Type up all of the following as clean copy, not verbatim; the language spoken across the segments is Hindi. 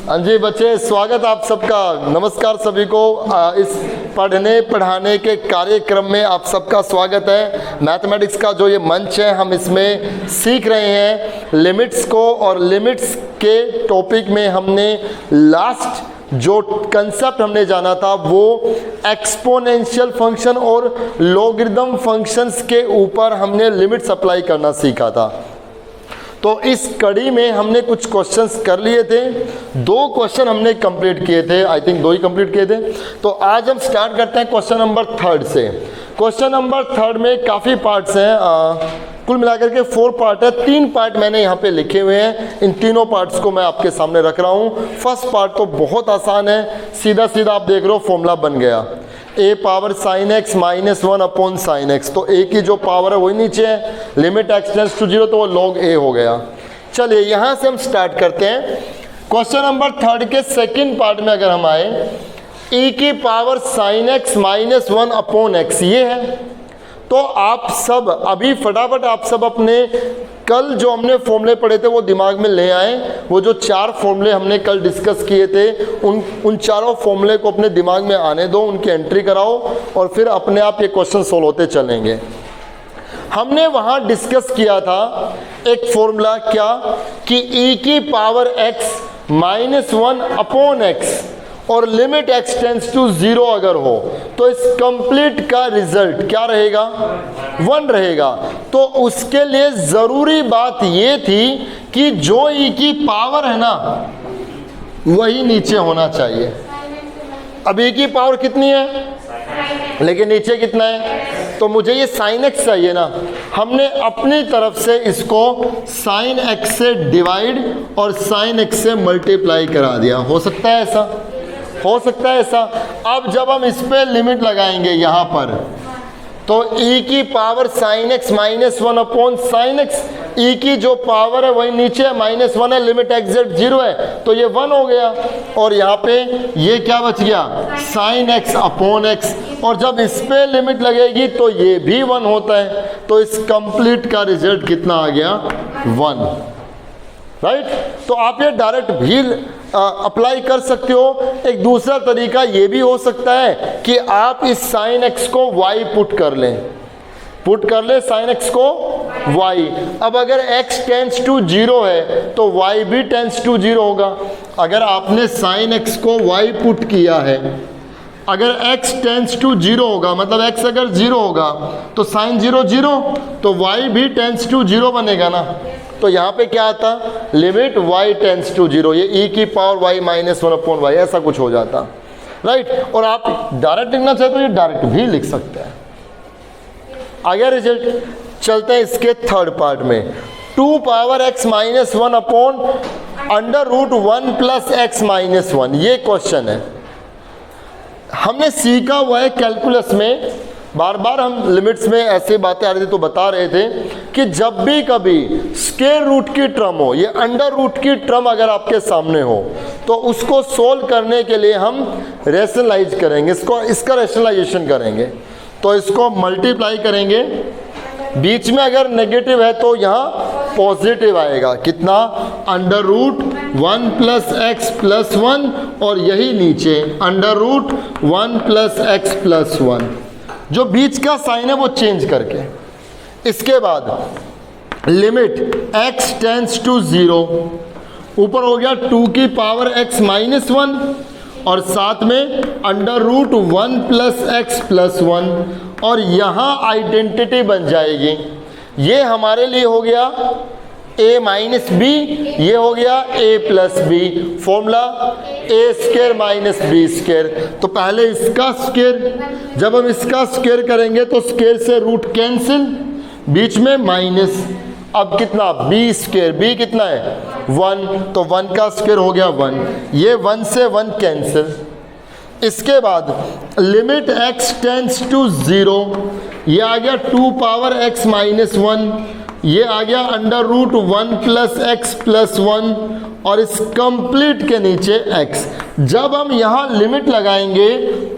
हाँ जी बच्चे, स्वागत आप सबका। नमस्कार सभी को। इस पढ़ने पढ़ाने के कार्यक्रम में आप सबका स्वागत है। मैथमेटिक्स का जो ये मंच है, हम इसमें सीख रहे हैं लिमिट्स को, और लिमिट्स के टॉपिक में हमने लास्ट जो कंसेप्ट हमने जाना था वो एक्सपोनेंशियल फंक्शन और लॉगरिदम फंक्शंस के ऊपर हमने लिमिट्स अप्लाई करना सीखा था। तो इस कड़ी में हमने कुछ क्वेश्चंस कर लिए थे, 2 क्वेश्चन हमने कंप्लीट किए थे, आई थिंक 2 ही कंप्लीट किए थे। तो आज हम स्टार्ट करते हैं क्वेश्चन नंबर 3 से। क्वेश्चन नंबर 3 में काफ़ी पार्ट्स हैं, कुल मिलाकर के 4 पार्ट है। 3 पार्ट मैंने यहाँ पे लिखे हुए हैं, इन तीनों पार्ट्स को मैं आपके सामने रख रहा हूँ। फर्स्ट पार्ट तो बहुत आसान है, सीधा सीधा आप देख रहे हो फॉर्मूला बन गया, a power sine x minus 1 upon sine x. तो a की जो पावर है वही नीचे है, लिमिट x टेंड्स टू 0 तो वो log a हो गया। चलिए यहाँ से हम स्टार्ट करते हैं। क्वेश्चन नंबर 3 के सेकंड पार्ट में अगर हम आए, e की power sine x minus 1 upon x ये है। तो आप सब अभी फटाफट आप सब अपने कल जो हमने फॉर्मूले पढ़े थे वो दिमाग में ले आए। वो जो 4 फॉर्मूले हमने कल डिस्कस किए थे उन चारों फॉर्मूले को अपने दिमाग में आने दो, उनकी एंट्री कराओ और फिर अपने आप ये क्वेश्चन सोल्व होते चलेंगे। हमने वहाँ डिस्कस किया था एक फॉर्मूला, क्या कि e की power x minus 1 upon x और लिमिट x टेंड्स टू 0 अगर हो तो इस कंप्लीट का रिजल्ट क्या रहेगा, 1 रहेगा। तो उसके लिए ज़रूरी बात ये थी कि जो e की पावर है ना वही नीचे होना चाहिए। अब e की पावर कितनी है लेकिन नीचे कितना है, तो मुझे ये साइन एक्स चाहिए ना। हमने अपनी तरफ से इसको साइन एक्स से डिवाइड और साइन एक्स से मल्टीप्लाई करा दिया। हो सकता है ऐसा, हो सकता है ऐसा। अब जब हम इस पे लिमिट लगाएंगे यहाँ पर, तो e की power sine x minus 1 upon sine x, e की जो पावर है वही नीचे है, माइनस 1 है, लिमिट एग्जैक्ट 0 है तो ये 1 हो गया। और यहाँ पे ये क्या बच गया, साइन एक्स अपॉन एक्स। और जब इस पे लिमिट लगेगी तो ये भी 1 होता है। तो इस कंप्लीट का रिजल्ट कितना आ गया, 1, राइट। तो आप ये डायरेक्ट भी अप्लाई कर सकते हो। एक दूसरा तरीका ये भी हो सकता है कि आप इस साइन एक्स को y पुट कर लें, साइन एक्स को y। अब अगर x टेंड्स टू 0 है तो y भी टेंड्स टू 0 होगा। अगर आपने साइन एक्स को y पुट किया है, अगर x टेंड्स टू 0 होगा, मतलब x अगर 0 होगा तो साइन 0 0, तो y भी टेंड्स टू 0 बनेगा ना। तो यहाँ पे क्या आता, लिमिट y टेंड्स टू 0, ये e की power y minus 1 upon y ऐसा कुछ हो जाता, राइट। और आप डायरेक्ट लिखना चाहते हो ये डायरेक्ट भी लिख सकते हैं। आ गया रिजल्ट। चलते हैं इसके थर्ड पार्ट में। 2 power x minus 1 upon under root 1 plus x minus 1, ये क्वेश्चन है। हमने सीखा हुआ है कैलकुलस में, बार बार हम लिमिट्स में ऐसे बातें आ रही थी तो बता रहे थे कि जब भी कभी स्क्वायर रूट की टर्म हो, ये अंडर रूट की टर्म अगर आपके सामने हो तो उसको सोल्व करने के लिए हम रैशनलाइज करेंगे, इसका रैशनलाइजेशन करेंगे। तो इसको मल्टीप्लाई करेंगे, बीच में अगर नेगेटिव है तो यहाँ पॉजिटिव आएगा, कितना, under root 1 plus x plus 1, और यही नीचे under root 1 plus x plus 1, जो बीच का साइन है वो चेंज करके। इसके बाद लिमिट x टेंड्स टू 0, ऊपर हो गया 2 की पावर x माइनस 1 और साथ में under root 1 plus x plus 1, और यहाँ आइडेंटिटी बन जाएगी। ये हमारे लिए हो गया a माइनस बी, ये हो गया a plus B. Formula a square minus B square. तो पहले इसका स्क्वायर, जब हम इसका स्क्वायर करेंगे तो स्क्वायर से रूट कैंसिल, बीच में माइनस, अब कितना, b स्क्वायर, b कितना है 1, तो 1 का स्क्वायर हो गया 1, ये 1 से 1 कैंसिल। इसके बाद लिमिट x टेंड्स टू 0, ये आ गया 2 पावर x माइनस 1, ये आ गया under root 1 plus x plus 1, और इस कंप्लीट के नीचे x। जब हम यहाँ लिमिट लगाएंगे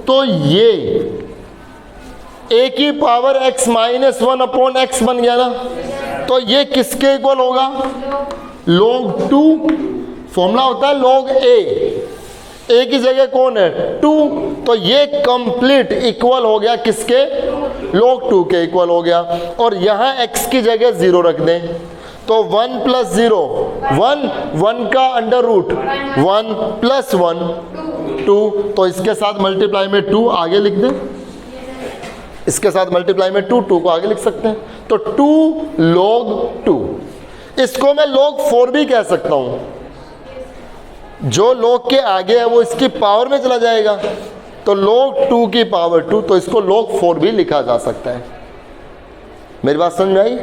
तो ये a की power x minus 1 upon x बन गया ना। तो ये किसके इक्वल होगा, log 2 फॉर्मूला होता है log a की जगह कौन है 2, तो ये कंप्लीट इक्वल हो गया किसके, log 2 के इक्वल हो गया। और यहाँ x की जगह 0 रख दें, तो 1 + 0 1 का अंडर रूट 1 + 1 2, तो इसके साथ मल्टीप्लाई में 2 आगे लिख दें, इसके साथ मल्टीप्लाई में 2 को आगे लिख सकते हैं, तो 2 log 2। इसको मैं log 4 भी कह सकता हूं, जो log के आगे है वो इसकी पावर में चला जाएगा, तो log 2 की पावर 2, तो इसको log 4 भी लिखा जा सकता है। मेरी बात समझ में आई?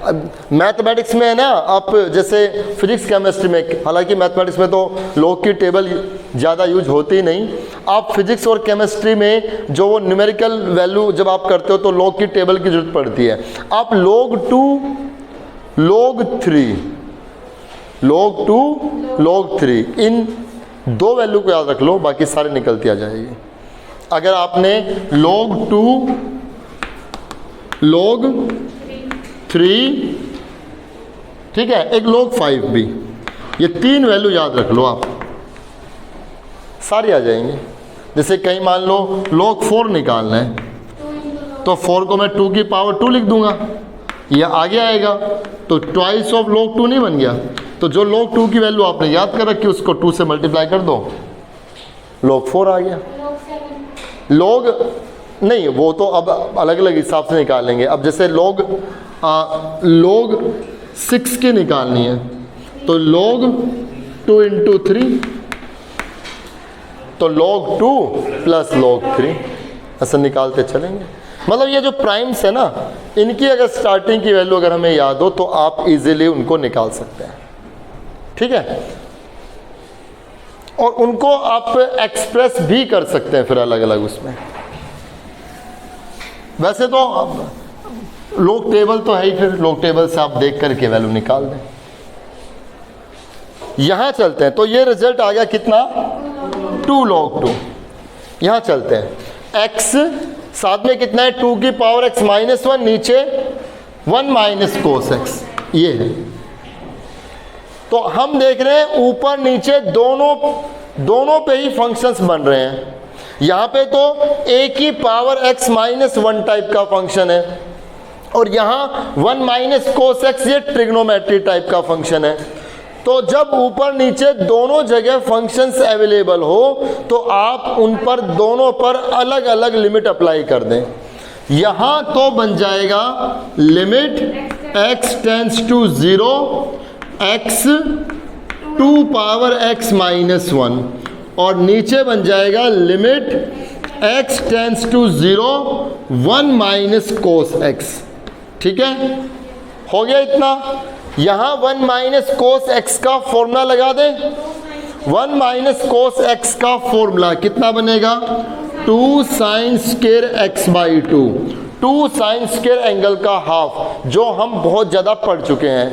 अब मैथमेटिक्स में है ना, आप जैसे फिजिक्स केमिस्ट्री में, हालांकि मैथमेटिक्स में तो log की टेबल ज़्यादा यूज होती नहीं, आप फिजिक्स और केमिस्ट्री में जो वो न्यूमेरिकल वैल्यू जब आप करते हो तो log की टेबल की जरूरत पड़ती है। आप log 2 log 3 log 2 log 3 इन 2 वैल्यू को याद रख लो, बाकी सारे निकलती आ जाएगी। अगर आपने log 2 log 3, ठीक है, एक log 5 भी, ये 3 वैल्यू याद रख लो आप, सारी आ जाएंगी। जैसे कहीं मान लो log 4 निकालना है, तो 4 को मैं 2 की पावर 2 लिख दूंगा, ये आगे आएगा, तो ट्वाइस ऑफ log 2 नहीं बन गया, तो जो log 2 की वैल्यू आपने याद कर रखी उसको 2 से मल्टीप्लाई कर दो, log 4 आ गया। log नहीं, वो तो अब अलग अलग हिसाब से निकालेंगे। अब जैसे log 6 की निकालनी है, तो log 2 × 3, तो log 2 + log 3, ऐसा निकालते चलेंगे। मतलब ये जो प्राइम्स है ना, इनकी अगर स्टार्टिंग की वैल्यू अगर हमें याद हो तो आप इजीली उनको निकाल सकते हैं, ठीक है। और उनको आप एक्सप्रेस भी कर सकते हैं फिर अलग अलग उसमें। वैसे तो log टेबल तो है ही, फिर log टेबल से आप देख करके वैल्यू निकाल दें। यहां चलते हैं, तो ये रिजल्ट आ गया कितना, 2 log 2। यहां चलते हैं, x साथ में कितना है, 2 की पावर x -1, नीचे 1 - cos x, ये है। तो हम देख रहे हैं ऊपर नीचे दोनों पे ही फंक्शंस बन रहे हैं। यहाँ पे तो a की पावर x -1 टाइप का फंक्शन है, और यहाँ 1 - cos x ये ट्रिग्नोमेट्री टाइप का फंक्शन है। तो जब ऊपर नीचे दोनों जगह फंक्शंस अवेलेबल हो तो आप उन पर दोनों पर अलग अलग लिमिट अप्लाई कर दें। यहाँ तो बन जाएगा limit x tends to 0 x 2 power x -1, और नीचे बन जाएगा limit x tends to 0 1 - cos x। ठीक है, हो गया इतना। यहाँ 1 - cos x का फॉर्मूला लगा दें। 1 - cos x का फॉर्मूला कितना बनेगा, 2 sin² x/2, 2 sin² एंगल का हाफ, जो हम बहुत ज़्यादा पढ़ चुके हैं,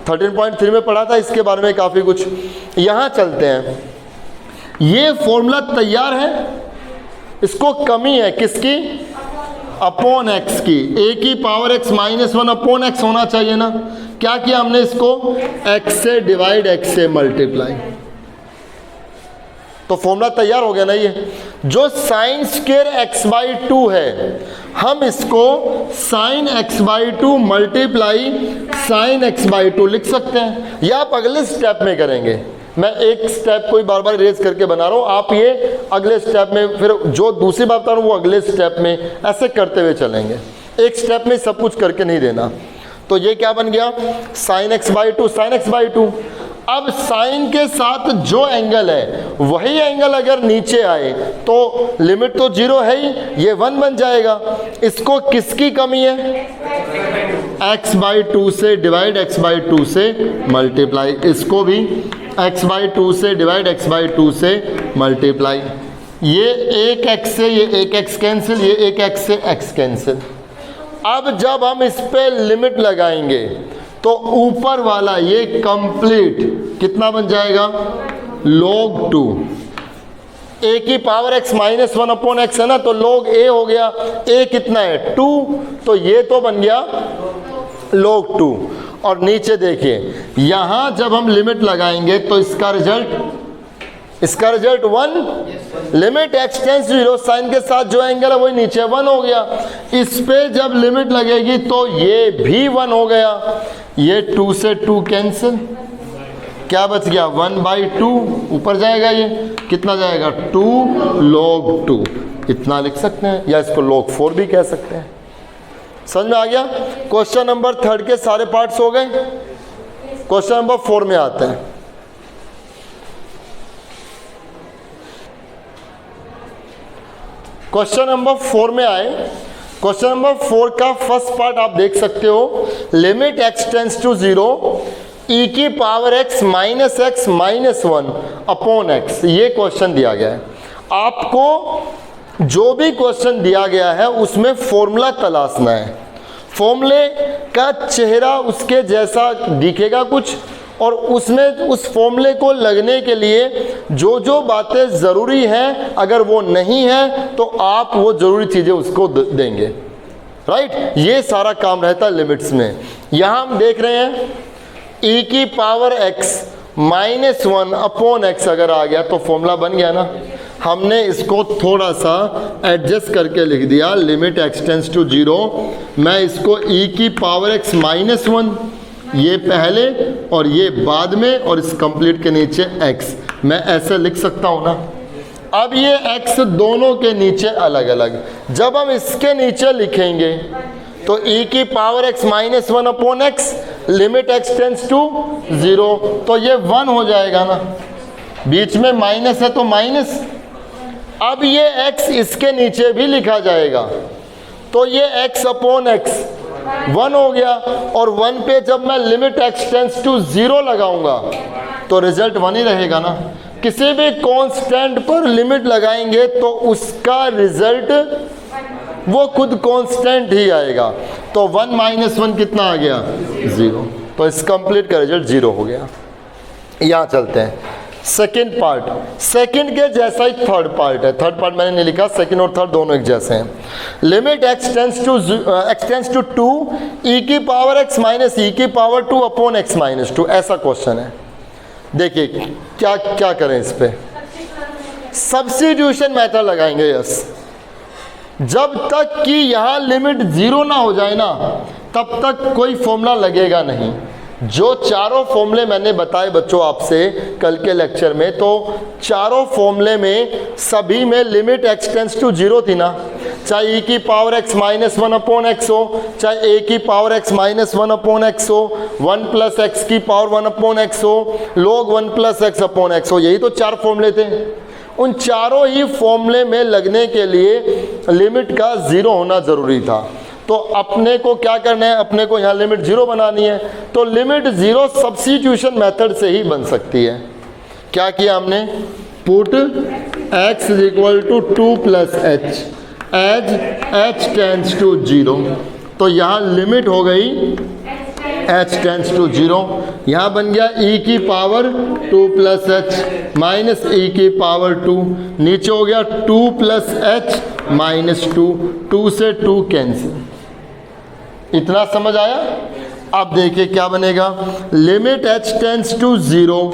13.3 में पढ़ा था इसके बारे में काफ़ी कुछ। यहाँ चलते हैं, ये फॉर्मूला तैयार है, इसको कमी है किसकी, अपॉन x की, a की पावर x -1 अपॉन x होना चाहिए ना। क्या किया हमने, इसको x से डिवाइड x से मल्टीप्लाई, तो फॉर्मूला तैयार हो गया ना। ये जो sin² x/2 है, हम इसको sin x/2 multiply sin x/2 लिख सकते हैं, या आप अगले स्टेप में करेंगे। मैं एक स्टेप को बार बार रेज करके बना रहा हूँ, आप ये अगले स्टेप में, फिर जो दूसरी बात बता रहा हूँ वो अगले स्टेप में, ऐसे करते हुए चलेंगे। एक स्टेप में सब कुछ करके नहीं देना। तो ये क्या बन गया, sin x/2, sin x/2। अब साइन के साथ जो एंगल है वही एंगल अगर नीचे आए तो लिमिट तो 0 है ही, ये 1 बन जाएगा। इसको किसकी कमी है, x/2 से डिवाइड x/2 से मल्टीप्लाई, इसको भी x/2 से डिवाइड x/2 से मल्टीप्लाई। ये एक x से ये एक x कैंसिल, ये एक x से x कैंसिल। अब जब हम इस पे लिमिट लगाएंगे तो ऊपर वाला ये कंप्लीट कितना बन जाएगा, log 2, a की पावर x -1 अपॉन x है ना, तो log a हो गया। a कितना है, 2, तो ये तो बन गया log 2। और नीचे देखिए, यहाँ जब हम लिमिट लगाएंगे तो इसका result 1, limit x tends to 0, sine के साथ जो एंगल है वही नीचे 1 हो गया। इस पे जब लिमिट लगेगी तो ये भी 1 हो गया, ये 2 से 2 कैंसिल, क्या बच गया 1/2, ऊपर जाएगा, ये कितना जाएगा 2 log 2, इतना लिख सकते हैं, या इसको log 4 भी कह सकते हैं। समझ में आ गया? क्वेश्चन नंबर 3 के सारे पार्ट्स हो गए। क्वेश्चन नंबर 4 में आते हैं। क्वेश्चन नंबर 4 में आए। क्वेश्चन नंबर 4 का फर्स्ट पार्ट आप देख सकते हो, limit x tends to 0 e की power x minus x minus 1 upon x, ये क्वेश्चन दिया गया है। आपको जो भी क्वेश्चन दिया गया है उसमें फॉर्मूला तलाशना है। फॉर्मूले का चेहरा उसके जैसा दिखेगा कुछ, और उसमें उस फॉर्मूले को लगने के लिए जो जो बातें ज़रूरी हैं, अगर वो नहीं है तो आप वो ज़रूरी चीज़ें उसको देंगे। राइट, ये सारा काम रहता है लिमिट्स में। यहाँ हम देख रहे हैं e की power x minus 1 upon x अगर आ गया तो फॉर्मूला बन गया ना। हमने इसको थोड़ा सा एडजस्ट करके लिख दिया, लिमिट x टेंड्स टू 0, मैं इसको e की पावर x माइनस 1, ये पहले और ये बाद में, और इस कंप्लीट के नीचे x, मैं ऐसे लिख सकता हूँ ना। अब ये x दोनों के नीचे अलग अलग, जब हम इसके नीचे लिखेंगे तो e की power x minus 1 upon x, limit x tends to 0, तो ये 1 हो जाएगा ना, बीच में माइनस है तो माइनस। अब ये x इसके नीचे भी लिखा जाएगा, तो ये x अपॉन x 1 हो गया, और 1 पे जब मैं लिमिट x टेंड्स टू 0 लगाऊंगा तो रिजल्ट 1 ही रहेगा ना। किसी भी कांस्टेंट पर लिमिट लगाएंगे तो उसका रिजल्ट वो खुद कांस्टेंट ही आएगा, तो 1 माइनस 1 कितना आ गया 0, तो इस कंप्लीट का रिजल्ट 0 हो गया। यहाँ चलते हैं सेकंड पार्ट। सेकंड के जैसा ही थर्ड पार्ट है, थर्ड पार्ट मैंने नहीं लिखा, सेकंड और थर्ड दोनों एक जैसे हैं। Limit x tends to 2 e की पावर x माइनस e की पावर 2 अपॉन x माइनस 2, ऐसा क्वेश्चन है। देखिए क्या क्या करें इस पे, सब्स्टिट्यूशन मेथड लगाएंगे। यस, जब तक कि यहाँ लिमिट 0 ना हो जाए ना तब तक कोई फॉर्मूला लगेगा नहीं। जो चारों फॉर्मूले मैंने बताए बच्चों आपसे कल के लेक्चर में, तो चारों फॉर्मूले में सभी में लिमिट x टेंड्स टू 0 थी ना, चाहे e की power x minus 1 upon x हो, चाहे a की power x minus 1 upon x हो, 1 प्लस x की पावर 1 अपॉन x हो, log 1 plus x upon x हो, यही तो 4 फॉर्मूले थे। उन चारों ही फॉर्मूले में लगने के लिए लिमिट का 0 होना ज़रूरी था। तो अपने को क्या करना है, अपने को यहाँ लिमिट 0 बनानी है, तो लिमिट 0 सब्स्टिट्यूशन मेथड से ही बन सकती है। क्या किया हमने, put x is equal to 2 plus h as h tends to 0, तो यहाँ लिमिट हो गई h टेंड्स टू 0, यहाँ बन गया e की power 2 plus h minus e की पावर 2, नीचे हो गया 2 प्लस h माइनस 2, 2 से 2 कैंसिल। इतना समझ आया? अब देखिए क्या बनेगा, लिमिट h टेंड्स टू 0,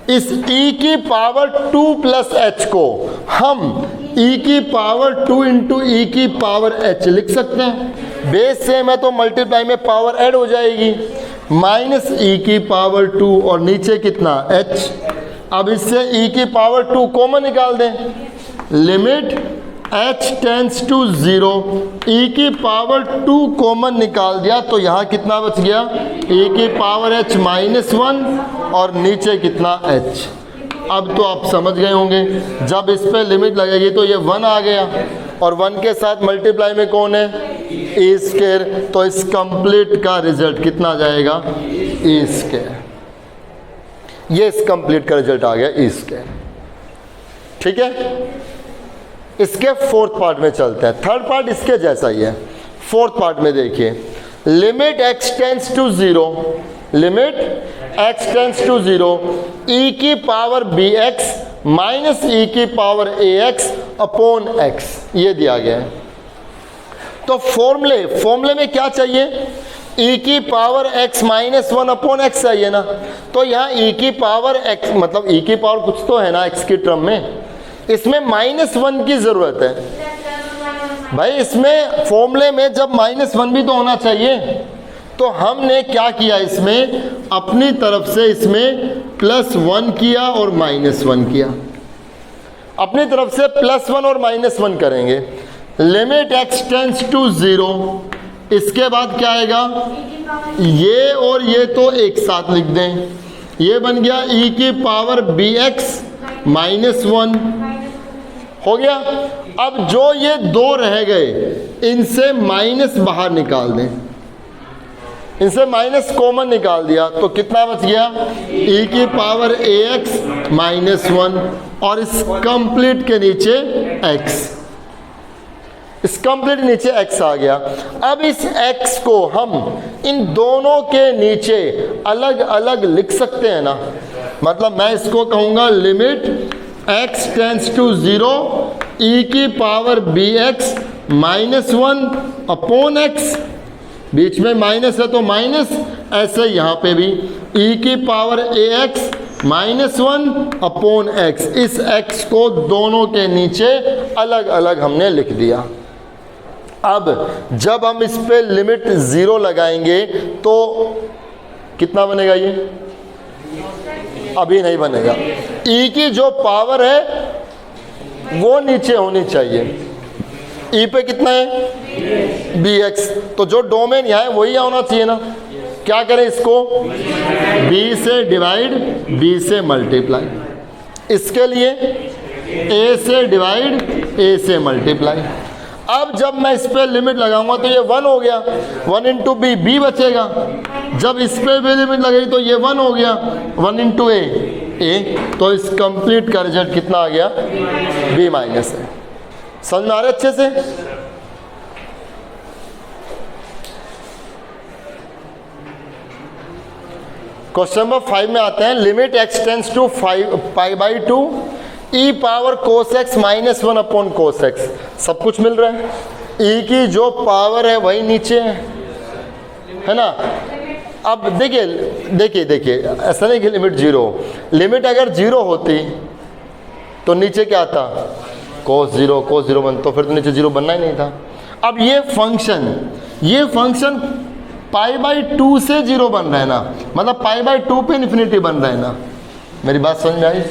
इस e की पावर 2 प्लस h को हम e की पावर 2 इंटू e की पावर h लिख सकते हैं। बेस सेम है तो मल्टीप्लाई में पावर ऐड हो जाएगी, माइनस e की पावर 2 और नीचे कितना h। अब इससे e की पावर 2 कॉमन निकाल दें, limit h tends to 0, e की पावर 2 कॉमन निकाल दिया तो यहाँ कितना बच गया, e की पावर h माइनस 1 और नीचे कितना h। अब तो आप समझ गए होंगे, जब इस पे लिमिट लगेगी तो ये 1 आ गया, और 1 के साथ मल्टीप्लाई में कौन है, ए स्क्वायर, तो इस कंप्लीट का रिजल्ट कितना आ जाएगा, ए स्क्वायर। ये इस कंप्लीट का रिजल्ट आ गया ए स्क्वायर। ठीक है, इसके फोर्थ पार्ट में चलते हैं। थर्ड पार्ट इसके जैसा ही है। फोर्थ पार्ट में देखिए, limit x tends to 0, limit x tends to 0 e की पावर bx माइनस e की पावर ax अपॉन x, ये दिया गया है। तो फॉर्मूले में क्या चाहिए, e की power x minus 1 upon x है ये ना, तो यहाँ e की पावर x मतलब e की पावर कुछ तो है ना x की टर्म में, इसमें -1 की ज़रूरत है भाई। इसमें फॉर्मूले में जब -1 भी तो होना चाहिए, तो हमने क्या किया, इसमें अपनी तरफ से इसमें +1 किया और -1 किया। अपनी तरफ से +1 और -1 करेंगे। लिमिट x टेंड्स टू 0, इसके बाद क्या आएगा, ये और ये तो एक साथ लिख दें, ये बन गया e की पावर bx -1 हो गया। अब जो ये दो रह गए, इनसे माइनस बाहर निकाल दें, इनसे माइनस कॉमन निकाल दिया तो कितना बच गया, e की पावर ax -1 और इस कंप्लीट के नीचे x, इस कंप्लीट नीचे x आ गया। अब इस x को हम इन दोनों के नीचे अलग अलग लिख सकते हैं ना, मतलब मैं इसको कहूँगा limit x tends to 0 e की पावर bx -1 अपॉन x, बीच में माइनस है तो माइनस, ऐसे यहाँ पे भी e की पावर ax -1 अपॉन x, इस x को दोनों के नीचे अलग अलग हमने लिख दिया। अब जब हम इस पे लिमिट 0 लगाएंगे तो कितना बनेगा, ये अभी नहीं बनेगा। e की जो पावर है वो नीचे होनी चाहिए, e पे कितना है bx, तो जो डोमेन यहाँ है वही होना चाहिए ना। क्या करें इसको, b से डिवाइड b से मल्टीप्लाई, इसके लिए a से डिवाइड a से मल्टीप्लाई। अब जब मैं इस पे लिमिट लगाऊंगा तो ये 1 हो गया, 1 इंटू बी, बी बचेगा। जब इस पे भी लिमिट लगेगी तो ये 1 हो गया, 1 इंटू ए, ए, तो इस कंप्लीट का रिजल्ट कितना आ गया, बी माइनस है। समझ में आ रहा है अच्छे से। क्वेश्चन नंबर 5 में आते हैं, limit x tends to π/2 e power cos x -1 upon cos x, सब कुछ मिल रहा है। e की जो पावर है वही नीचे है ना। अब देखिए ऐसा नहीं कि लिमिट 0, लिमिट अगर 0 होती तो नीचे क्या आता, cos 0 बन, तो फिर तो नीचे 0 बनना ही नहीं था। अब ये फंक्शन π/2 से 0 बन रहा है ना, मतलब π/2 पे इन्फिनिटी बन रहा है ना, मेरी बात समझ में आई।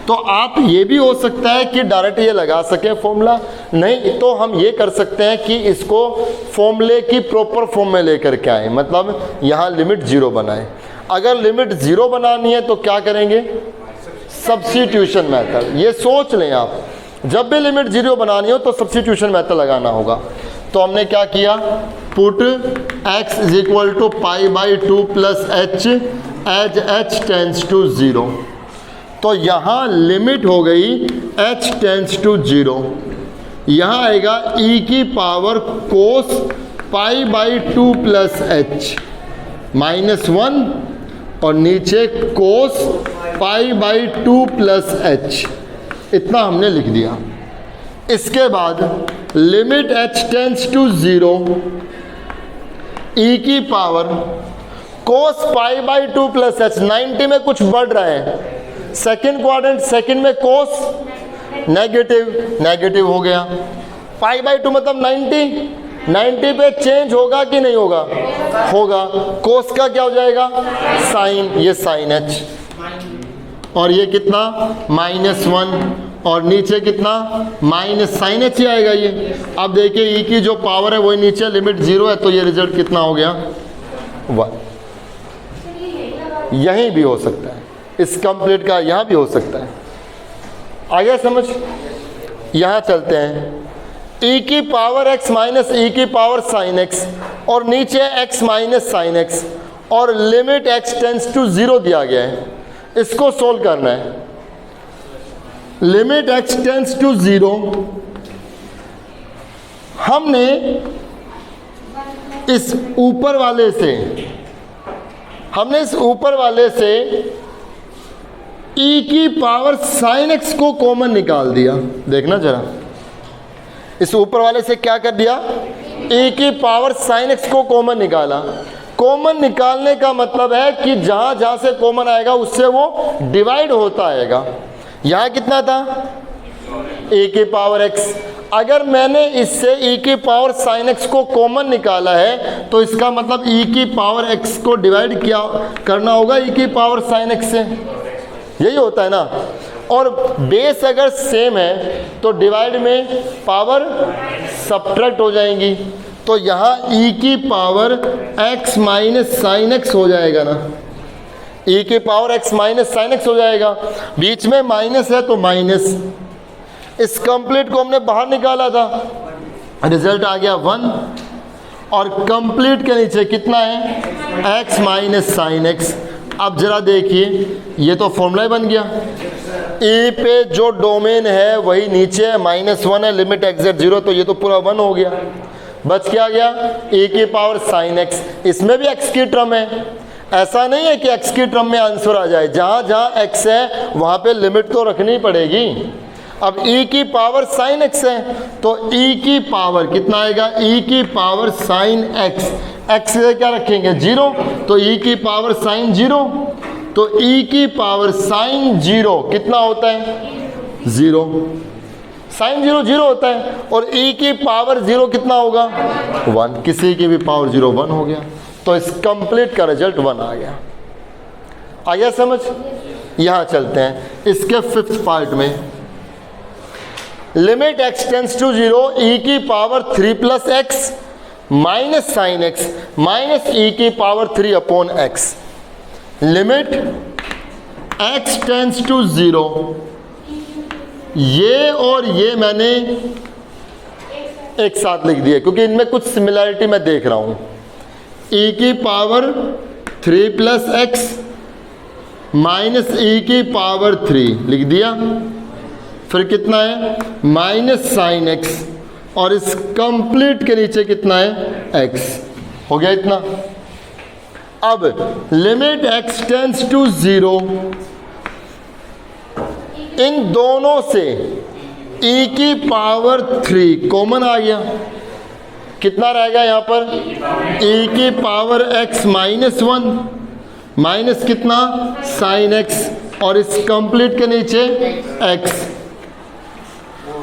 तो आप ये भी हो सकता है कि डायरेक्ट ये लगा सके फॉर्मूला, नहीं तो हम ये कर सकते हैं कि इसको फॉर्मूले की प्रॉपर फॉर्म में लेकर के आए, मतलब यहाँ लिमिट 0 बनाए। अगर लिमिट 0 बनानी है तो क्या करेंगे, सब्स्टिट्यूशन मेथड। ये सोच लें आप, जब भी लिमिट 0 बनानी हो तो सब्स्टिट्यूशन मेथड लगाना होगा। तो हमने क्या किया, put x is equal to π/2 plus h as h tends to 0, तो यहाँ लिमिट हो गई h टेंड्स टू 0, यहाँ आएगा e की पावर cos π/2 प्लस h -1 और नीचे cos π/2 प्लस h, इतना हमने लिख दिया। इसके बाद limit h tends to 0 e की पावर cos π/2 प्लस h, 90 में कुछ बढ़ रहा है, सेकेंड क्वाड्रेंट, सेकेंड में cos नेगेटिव हो गया, π/2 मतलब 90 पे चेंज होगा कि नहीं होगा, होगा। cos का क्या हो जाएगा, साइन, ये साइन h, और ये कितना -1 और नीचे कितना माइनस साइन h ही आएगा ये। अब देखिए e की जो पावर है वही नीचे, लिमिट 0 है, तो ये रिजल्ट कितना हो गया, 1। यहीं भी हो सकता है, इस कंप्लीट का यहाँ भी हो सकता है। आ गया समझ। यहाँ चलते हैं, e की पावर x माइनस e की पावर साइन x और नीचे x माइनस साइन x और लिमिट x टेंड्स टू 0 दिया गया है, इसको सोल्व करना है। लिमिट x टेंड्स टू 0, हमने इस ऊपर वाले से e की पावर साइन x को कॉमन निकाल दिया। देखना जरा, इस ऊपर वाले से क्या कर दिया, e की पावर साइन x को कॉमन निकाला, कॉमन निकालने का मतलब है कि जहां जहां से कॉमन आएगा उससे वो डिवाइड होता आएगा। यहां कितना था e की पावर x, अगर मैंने इससे e की पावर sin x को कॉमन निकाला है तो इसका मतलब e की पावर x को डिवाइड किया करना होगा e की पावर sin x से, यही होता है ना। और बेस अगर सेम है तो डिवाइड में पावर सब्ट्रैक्ट हो जाएंगी, तो यहाँ e की power x minus sine x हो जाएगा ना, e की power x minus sine x हो जाएगा। बीच में माइनस है तो माइनस, इस कंप्लीट को हमने बाहर निकाला था, रिजल्ट आ गया 1। और कंप्लीट के नीचे कितना है x माइनस साइन एक्स। अब जरा देखिए ये तो फॉर्मूला ही बन गया, e पे जो डोमेन है वही नीचे है, -1 है, लिमिट x एट 0, तो ये तो पूरा 1 हो गया। बच क्या गया e की पावर साइन x, इसमें भी x की टर्म है, ऐसा नहीं है कि x की टर्म में आंसर आ जाए, जहाँ जहाँ x है वहाँ पे लिमिट तो रखनी पड़ेगी। अब e की पावर साइन x है तो e की पावर कितना आएगा, e की पावर साइन x, x से क्या रखेंगे 0, तो e की पावर साइन 0, तो e की पावर साइन 0 कितना होता है 0, साइन 0 0 होता है, और e की पावर 0 कितना होगा 1, किसी की भी पावर 0 1 हो गया, तो इस कंप्लीट का रिजल्ट 1 आ गया। आ गया समझ। यहाँ चलते हैं इसके 5th पार्ट में, limit x tends to 0 e की power 3 plus x minus sine x minus e की power 3 upon x। Limit x tends to 0, ये और ये मैंने एक साथ लिख दिया क्योंकि इनमें कुछ सिमिलरिटी मैं देख रहा हूं। e की power 3 plus x minus e की पावर 3 लिख दिया, फिर कितना है माइनस साइन एक्स, और इस कंप्लीट के नीचे कितना है x, हो गया इतना। अब लिमिट x टेंस टू 0, इन दोनों से e की पावर 3 कॉमन आ गया, कितना रहेगा यहाँ पर e की पावर x माइनस 1 माइनस कितना साइन x, और इस कंप्लीट के नीचे x।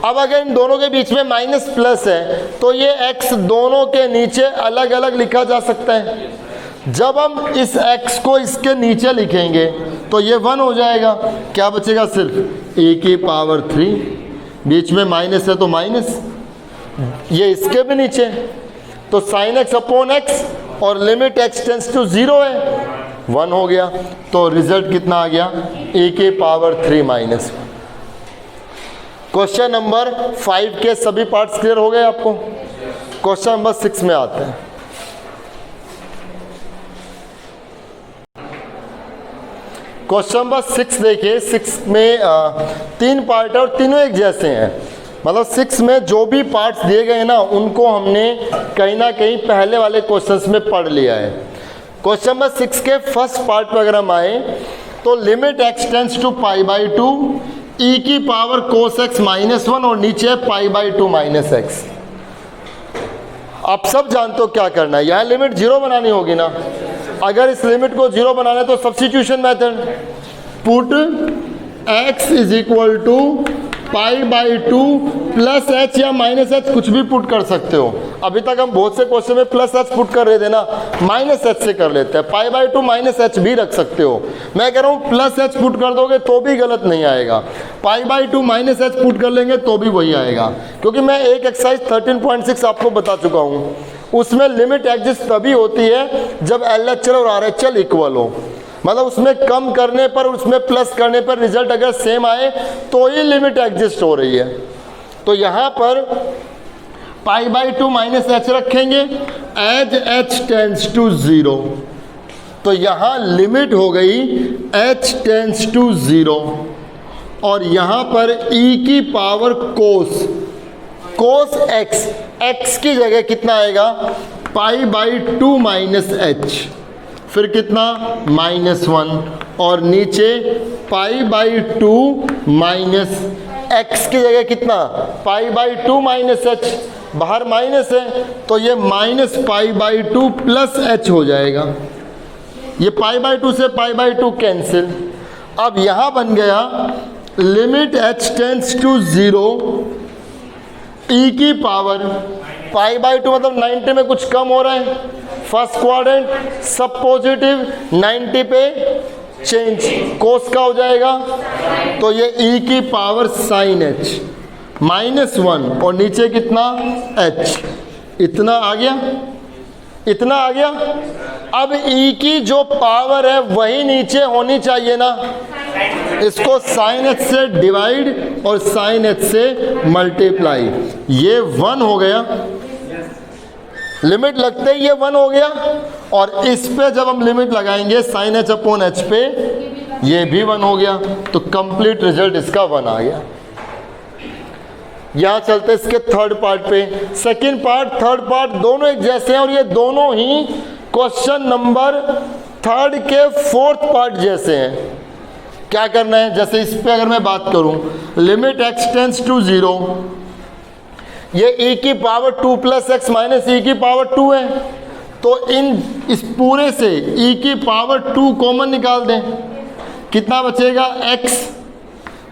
अब अगर इन दोनों के बीच में माइनस प्लस है तो ये x दोनों के नीचे अलग अलग लिखा जा सकता है। जब हम इस x को इसके नीचे लिखेंगे तो ये 1 हो जाएगा, क्या बचेगा सिर्फ e की पावर 3, बीच में माइनस है तो माइनस, ये इसके भी नीचे, तो साइन x अपॉन x, और लिमिट x टेंस टू 0 है 1 हो गया, तो रिजल्ट कितना आ गया e की पावर 3 माइनस 1। क्वेश्चन नंबर 5 के सभी पार्ट्स क्लियर हो गए आपको। क्वेश्चन नंबर 6 में आते हैं। क्वेश्चन नंबर 6 देखिए, 6 में 3 पार्ट है और तीनों एक जैसे हैं, मतलब 6 में जो भी पार्ट्स दिए गए हैं ना उनको हमने कहीं ना कहीं पहले वाले क्वेश्चंस में पढ़ लिया है। क्वेश्चन नंबर 6 के फर्स्ट पार्ट पर अगर हम आए तो limit x tends to π/2 e की पावर cos x माइनस 1, और नीचे π/2 माइनस एक्स। आप सब जानते हो क्या करना है, यहाँ लिमिट 0 बनानी होगी ना। अगर इस लिमिट को 0 बनाना है तो substitution method, put x is equal to π/2 plus h या माइनस h, कुछ भी पुट कर सकते हो। अभी तक हम बहुत से क्वेश्चन में प्लस h पुट कर रहे थे ना, माइनस h से कर लेते हैं, π/2 माइनस h भी रख सकते हो। मैं कह रहा हूँ प्लस h पुट कर दोगे तो भी गलत नहीं आएगा, π/2 माइनस h पुट कर लेंगे तो भी वही आएगा, क्योंकि मैं एक एक्सरसाइज 13.6 आपको बता चुका हूँ, उसमें लिमिट एग्जिस्ट तभी होती है जब LHL और RHL इक्वल हो, मतलब उसमें कम करने पर उसमें प्लस करने पर रिजल्ट अगर सेम आए तो ही लिमिट एग्जिस्ट हो रही है। तो यहाँ पर π/2 माइनस h रखेंगे एज h टेंस टू 0, तो यहाँ लिमिट हो गई h टेंस टू 0, और यहाँ पर e की पावर cos x की जगह कितना आएगा π/2 माइनस h, फिर कितना -1, और नीचे π/2 माइनस x की जगह कितना π/2 माइनस h, बाहर माइनस है तो ये -π/2 प्लस h हो जाएगा। ये π/2 से π/2 कैंसिल। अब यहाँ बन गया limit h tends to 0 e की पावर π/2 मतलब 90 में कुछ कम हो रहा है, फर्स्ट क्वाड्रेंट सब पॉजिटिव, 90 पे चेंज, कोस का हो जाएगा तो ये e की पावर साइन h -1 और नीचे कितना h, इतना आ गया, इतना आ गया। अब e की जो पावर है वही नीचे होनी चाहिए ना, इसको साइन h से डिवाइड और साइन h से मल्टीप्लाई, ये 1 हो गया, लिमिट लगते ही ये 1 हो गया। और इस पे जब हम लिमिट लगाएंगे साइन h अपॉन h पे, ये भी 1 हो गया, तो कंप्लीट रिजल्ट इसका 1 आ गया। यहां चलते इसके थर्ड पार्ट पे। सेकंड पार्ट थर्ड पार्ट दोनों एक जैसे हैं और ये दोनों ही क्वेश्चन नंबर 3 के फोर्थ पार्ट जैसे हैं। क्या करना है, जैसे इस पे अगर मैं बात करूं, लिमिट x टेंड्स टू 0, ये e की power 2 plus x minus e की पावर 2 है, तो इस पूरे से e की पावर 2 कॉमन निकाल दें, कितना बचेगा x,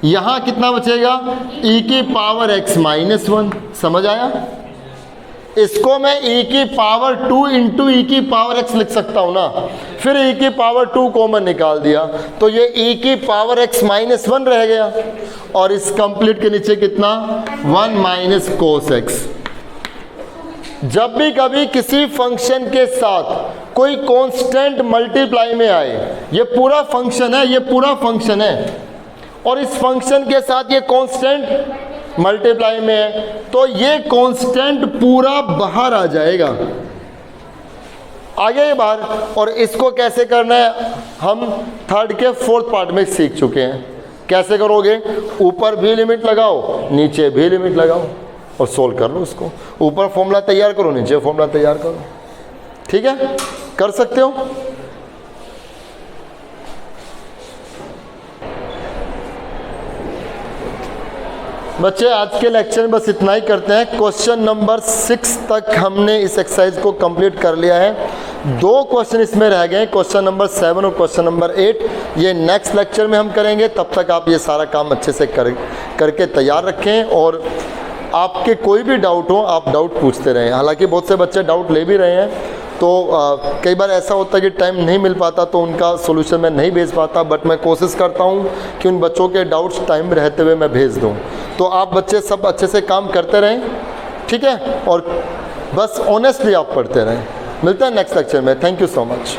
यहाँ कितना बचेगा e की पावर x -1, समझ आया। इसको मैं e की पावर 2 इंटू e की पावर x लिख सकता हूँ ना, फिर e की पावर 2 कॉमन निकाल दिया तो ये e की पावर x -1 रह गया, और इस कंप्लीट के नीचे कितना 1 माइनस कोस x। जब भी कभी किसी फंक्शन के साथ कोई कांस्टेंट मल्टीप्लाई में आए, ये पूरा फंक्शन है, ये पूरा फंक्शन है और इस फंक्शन के साथ ये कांस्टेंट मल्टीप्लाई में है, तो ये कांस्टेंट पूरा बाहर आ जाएगा, आ गया ये बाहर। और इसको कैसे करना है हम थर्ड के फोर्थ पार्ट में सीख चुके हैं। कैसे करोगे, ऊपर भी लिमिट लगाओ नीचे भी लिमिट लगाओ और सोल्व कर लो उसको, ऊपर फॉर्मूला तैयार करो नीचे फॉर्मूला तैयार करो, ठीक है, कर सकते हो। बच्चे आज के लेक्चर में बस इतना ही करते हैं। क्वेश्चन नंबर 6 तक हमने इस एक्सरसाइज को कंप्लीट कर लिया है। 2 क्वेश्चन इसमें रह गए, क्वेश्चन नंबर 7 और क्वेश्चन नंबर 8, ये नेक्स्ट लेक्चर में हम करेंगे। तब तक आप ये सारा काम अच्छे से करके तैयार रखें, और आपके कोई भी डाउट हो आप डाउट पूछते रहें। हालांकि बहुत से बच्चे डाउट ले भी रहे हैं, तो कई बार ऐसा होता है कि टाइम नहीं मिल पाता तो उनका सॉल्यूशन मैं नहीं भेज पाता, बट मैं कोशिश करता हूं कि उन बच्चों के डाउट्स टाइम रहते हुए मैं भेज दूं। तो आप बच्चे सब अच्छे से काम करते रहें, ठीक है, और बस ऑनेस्टली आप पढ़ते रहें। मिलते हैं नेक्स्ट लेक्चर में। Thank you so much.